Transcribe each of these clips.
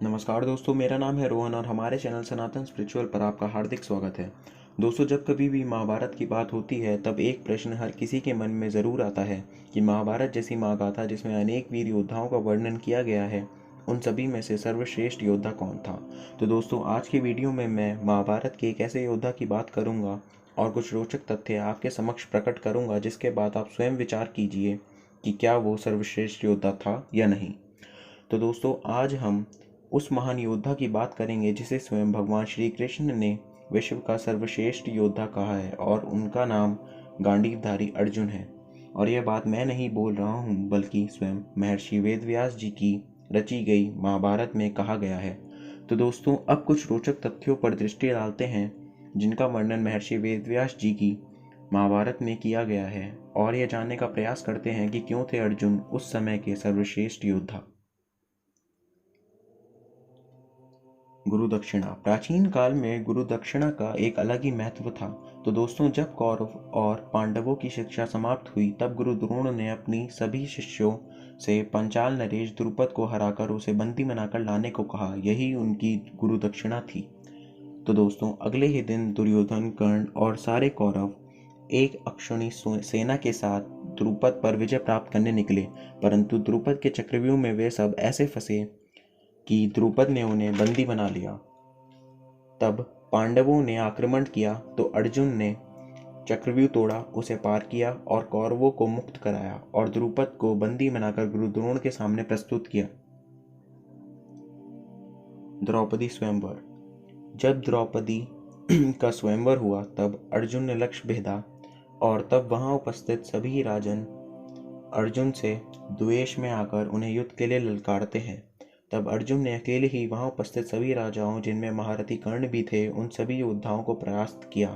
नमस्कार दोस्तों, मेरा नाम है रोहन और हमारे चैनल सनातन स्पिरिचुअल पर आपका हार्दिक स्वागत है। दोस्तों, जब कभी भी महाभारत की बात होती है तब एक प्रश्न हर किसी के मन में ज़रूर आता है कि महाभारत जैसी महागाथा जिसमें अनेक वीर योद्धाओं का वर्णन किया गया है, उन सभी में से सर्वश्रेष्ठ योद्धा कौन था। तो दोस्तों, आज की वीडियो में मैं महाभारत के एक ऐसे योद्धा की बात करूँगा और कुछ रोचक तथ्य आपके समक्ष प्रकट करूँगा, जिसके बाद आप स्वयं विचार कीजिए कि क्या वो सर्वश्रेष्ठ योद्धा था या नहीं। तो दोस्तों, आज हम उस महान योद्धा की बात करेंगे जिसे स्वयं भगवान श्री कृष्ण ने विश्व का सर्वश्रेष्ठ योद्धा कहा है और उनका नाम गांडीवधारी अर्जुन है। और यह बात मैं नहीं बोल रहा हूँ, बल्कि स्वयं महर्षि वेदव्यास जी की रची गई महाभारत में कहा गया है। तो दोस्तों, अब कुछ रोचक तथ्यों पर दृष्टि डालते हैं जिनका वर्णन महर्षि वेदव्यास जी की महाभारत में किया गया है, और यह जानने का प्रयास करते हैं कि क्यों थे अर्जुन उस समय के सर्वश्रेष्ठ योद्धा। गुरु दक्षिणा। प्राचीन काल में गुरु दक्षिणा का एक अलग ही महत्व था। तो दोस्तों, जब कौरव और पांडवों की शिक्षा समाप्त हुई तब गुरु द्रोण ने अपनी सभी शिष्यों से पंचाल नरेश द्रुपद को हराकर उसे बंदी बनाकर लाने को कहा। यही उनकी गुरु दक्षिणा थी। तो दोस्तों, अगले ही दिन दुर्योधन, कर्ण और सारे कौरव एक अक्षौणी सेना के साथ द्रुपद पर विजय प्राप्त करने निकले, परंतु द्रुपद के चक्रव्यूह में वे सब ऐसे फंसे कि द्रुपद ने उन्हें बंदी बना लिया। तब पांडवों ने आक्रमण किया तो अर्जुन ने चक्रव्यूह तोड़ा, उसे पार किया और कौरवों को मुक्त कराया और द्रुपद को बंदी बनाकर गुरु द्रोण के सामने प्रस्तुत किया। द्रौपदी स्वयंवर। जब द्रौपदी का स्वयंवर हुआ तब अर्जुन ने लक्ष्य भेदा और तब वहां उपस्थित सभी राजन अर्जुन से द्वेष में आकर उन्हें युद्ध के लिए ललकारते हैं। तब अर्जुन ने अकेले ही वहां उपस्थित सभी राजाओं, जिनमें महारथी कर्ण भी थे, उन सभी योद्धाओं को परास्त किया।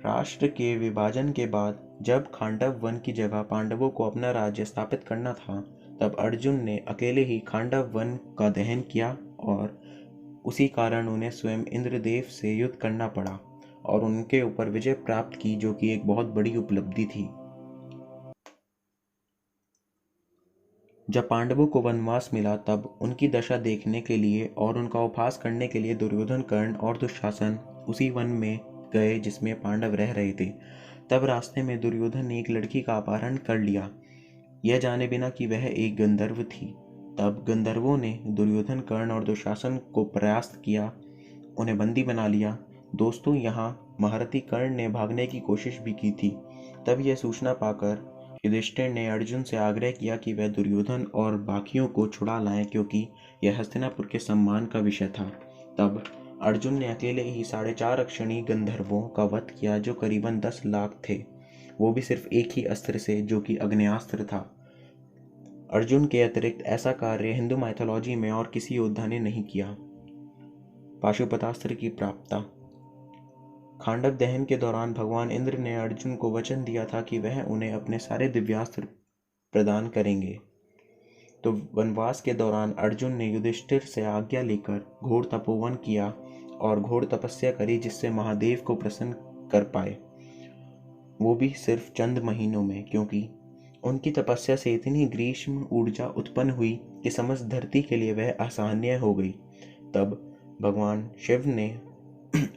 राष्ट्र के विभाजन के बाद जब खांडव वन की जगह पांडवों को अपना राज्य स्थापित करना था, तब अर्जुन ने अकेले ही खांडव वन का दहन किया और उसी कारण उन्हें स्वयं इंद्रदेव से युद्ध करना पड़ा और उनके ऊपर विजय प्राप्त की, जो कि एक बहुत बड़ी उपलब्धि थी। जब पांडवों को वनवास मिला तब उनकी दशा देखने के लिए और उनका उपहास करने के लिए दुर्योधन, कर्ण और दुशासन उसी वन में गए जिसमें पांडव रह रहे थे। तब रास्ते में दुर्योधन ने एक लड़की का अपहरण कर लिया, यह जाने बिना कि वह एक गंधर्व थी। तब गंधर्वों ने दुर्योधन, कर्ण और दुशासन को परास्त किया, उन्हें बंदी बना लिया। दोस्तों, यहाँ महारथी कर्ण ने भागने की कोशिश भी की थी। तब यह सूचना पाकर युधिष्ठिर ने अर्जुन से आग्रह किया कि वह दुर्योधन और बाकियों को छुड़ा लाएं, क्योंकि यह हस्तिनापुर के सम्मान का विषय था। तब अर्जुन ने अकेले ही 4.5 अक्षौणी गंधर्वों का वध किया, जो करीबन 10 लाख थे, वो भी सिर्फ एक ही अस्त्र से, जो कि अग्नेयास्त्र था। अर्जुन के अतिरिक्त ऐसा कार्य हिंदू माइथोलॉजी में और किसी योद्धा ने नहीं किया। पाशुपतास्त्र की प्राप्तता। खांडव दहन के दौरान भगवान इंद्र ने अर्जुन को वचन दिया था कि वह उन्हें अपने सारे दिव्यास्त्र प्रदान करेंगे। तो वनवास के दौरान अर्जुन ने युधिष्ठिर से आज्ञा लेकर घोर तपोवन किया और घोर तपस्या करी, जिससे महादेव को प्रसन्न कर पाए, वो भी सिर्फ चंद महीनों में, क्योंकि उनकी तपस्या से इतनी ग्रीष्म ऊर्जा उत्पन्न हुई कि समस्त धरती के लिए वह असहनीय हो गई। तब भगवान शिव ने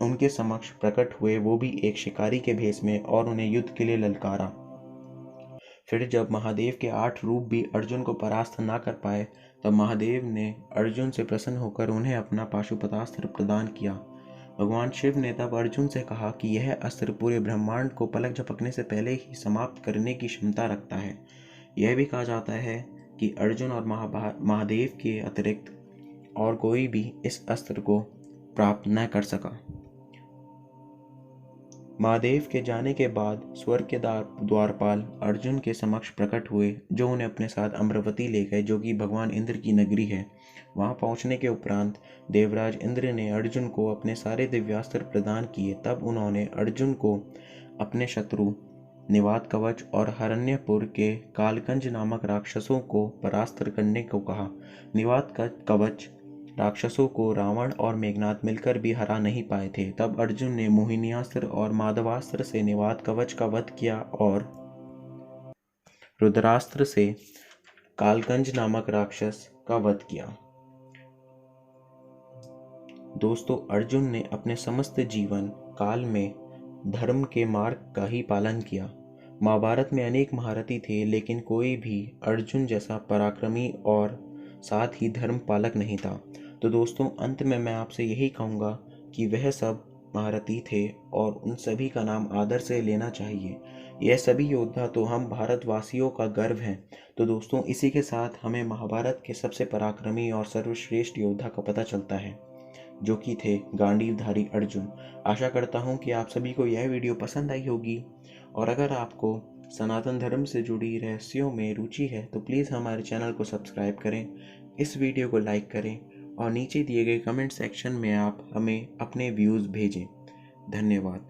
उनके समक्ष प्रकट हुए, वो भी एक शिकारी के भेष में, और उन्हें युद्ध के लिए ललकारा। फिर जब महादेव के 8 रूप भी अर्जुन को परास्त ना कर पाए, तब महादेव ने अर्जुन से प्रसन्न होकर उन्हें अपना पाशुपतास्त्र प्रदान किया। भगवान शिव ने तब अर्जुन से कहा कि यह अस्त्र पूरे ब्रह्मांड को पलक झपकने से पहले ही समाप्त करने की क्षमता रखता है। यह भी कहा जाता है कि अर्जुन और महादेव के अतिरिक्त और कोई भी इस अस्त्र को प्राप्त न कर सका। महादेव के जाने के बाद स्वर्ग के द्वारपाल अर्जुन के समक्ष प्रकट हुए, जो उन्हें अपने साथ अमरावती ले गए, जो कि भगवान इंद्र की नगरी है। वहां पहुंचने के उपरांत देवराज इंद्र ने अर्जुन को अपने सारे दिव्यास्त्र प्रदान किए। तब उन्होंने अर्जुन को अपने शत्रु निवात कवच और हरण्यपुर के कालकंज नामक राक्षसों को परास्त करने को कहा। निवात कवच राक्षसों को रावण और मेघनाथ मिलकर भी हरा नहीं पाए थे। तब अर्जुन ने मोहिनीयास्त्र और माधवास्त्र से निवात कवच का वध किया और रुद्रास्त्र से कालकंज नामक राक्षस का वध किया। दोस्तों, अर्जुन ने अपने समस्त जीवन काल में धर्म के मार्ग का ही पालन किया। महाभारत में अनेक महारथी थे, लेकिन कोई भी अर्जुन जैसा पराक्रमी और साथ ही धर्म पालक नहीं था। तो दोस्तों, अंत में मैं आपसे यही कहूँगा कि वह सब महारथी थे और उन सभी का नाम आदर से लेना चाहिए। यह सभी योद्धा तो हम भारतवासियों का गर्व हैं। तो दोस्तों, इसी के साथ हमें महाभारत के सबसे पराक्रमी और सर्वश्रेष्ठ योद्धा का पता चलता है, जो कि थे गांडीवधारी अर्जुन। आशा करता हूँ कि आप सभी को यह वीडियो पसंद आई होगी, और अगर आपको सनातन धर्म से जुड़ी रहस्यों में रुचि है तो प्लीज़ हमारे चैनल को सब्सक्राइब करें, इस वीडियो को लाइक करें और नीचे दिए गए कमेंट सेक्शन में आप हमें अपने व्यूज़ भेजें। धन्यवाद।